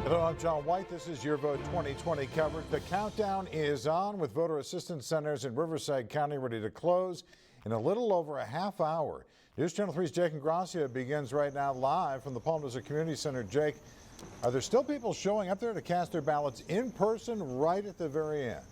Hello, I'm John White. This is Your Vote 2020 coverage. The countdown is on with voter assistance centers in Riverside County ready to close in a little over a half hour. News Channel 3's Jake Ingrassia begins right now live from the Palm Desert Community Center. Jake, are there still people showing up there to cast their ballots in person right at the very end?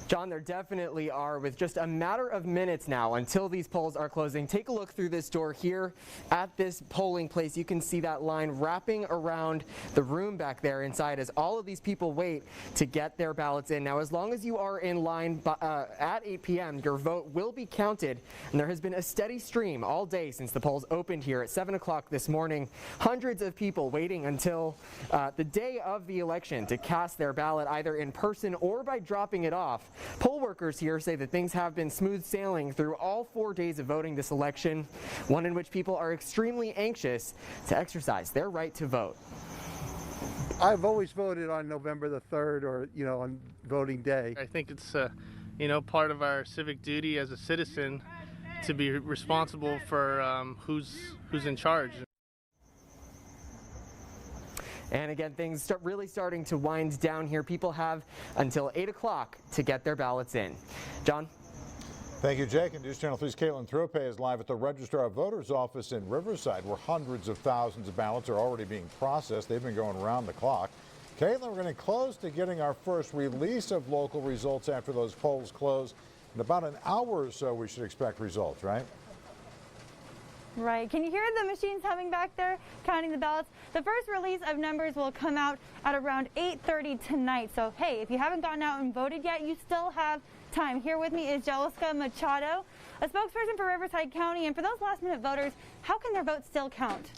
John, there definitely are, with just a matter of minutes now until these polls are closing. Take a look through this door here at this polling place. You can see that line wrapping around the room back there inside as all of these people wait to get their ballots in. Now, as long as you are in line at 8 p.m., your vote will be counted. And there has been a steady stream all day since the polls opened here at 7 o'clock this morning. Hundreds of people waiting until the day of the election to cast their ballot either in person or by dropping it off. Poll workers here say that things have been smooth sailing through all 4 days of voting this election, one in which people are extremely anxious to exercise their right to vote. I've always voted on November the 3rd or, on voting day. I think it's, part of our civic duty as a citizen to be responsible for who's in charge. And again, things really starting to wind down here. People have until 8 o'clock to get their ballots in. John? Thank you, Jake. And News Channel 3's Caitlin Thrope is live at the Registrar of Voters office in Riverside, where hundreds of thousands of ballots are already being processed. They've been going around the clock. Caitlin, we're getting close to getting our first release of local results after those polls close. In about an hour or so, we should expect results, right? Right. Can you hear the machines humming back there, counting the ballots? The first release of numbers will come out at around 8:30 tonight. So, hey, if you haven't gone out and voted yet, you still have time. Here with me is Jeliska Machado, a spokesperson for Riverside County. And for those last-minute voters, how can their vote still count?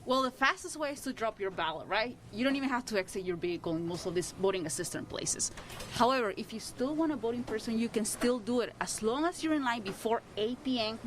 Well, the fastest way is to drop your ballot, right? You don't even have to exit your vehicle in most of these voting assistant places. However, if you still want to vote in person, you can still do it. As long as you're in line before 8 p.m.,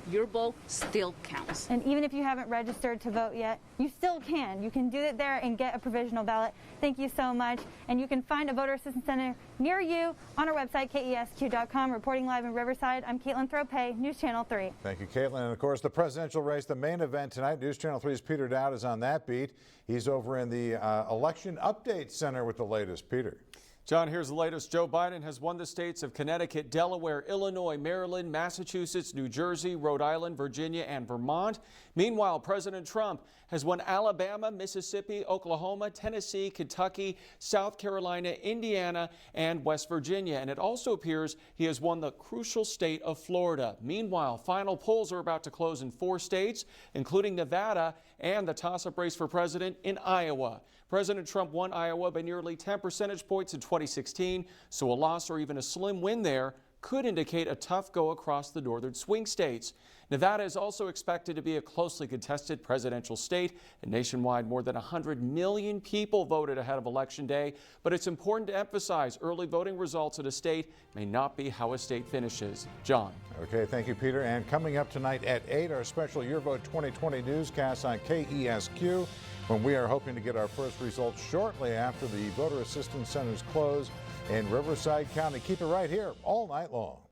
your vote still counts. And even if you haven't registered to vote yet, you still can. You can do it there and get a provisional ballot. Thank you so much. And you can find a voter assistance center near you on our website, KESQ.com. Reporting live in Riverside, I'm Caitlin Thrope, News Channel 3. Thank you, Caitlin. And of course, the presidential race, the main event tonight. News Channel 3's Peter Dowd is on that beat. He's over in the Election Update Center with the latest. Peter. John, here's the latest. Joe Biden has won the states of Connecticut, Delaware, Illinois, Maryland, Massachusetts, New Jersey, Rhode Island, Virginia, and Vermont. Meanwhile, President Trump has won Alabama, Mississippi, Oklahoma, Tennessee, Kentucky, South Carolina, Indiana, and West Virginia. And it also appears he has won the crucial state of Florida. Meanwhile, final polls are about to close in 4 states, including Nevada and the toss-up race for president in Iowa. President Trump won Iowa by nearly 10 percentage points in 2016, so a loss or even a slim win there could indicate a tough go across the northern swing states. Nevada is also expected to be a closely contested presidential state, and nationwide more than 100 million people voted ahead of Election Day. But it's important to emphasize early voting results in a state may not be how a state finishes. John. Okay, thank you, Peter. And coming up tonight at 8, our special Your Vote 2020 newscast on KESQ, when we are hoping to get our first results shortly after the voter assistance centers close in Riverside County. Keep it right here all night long.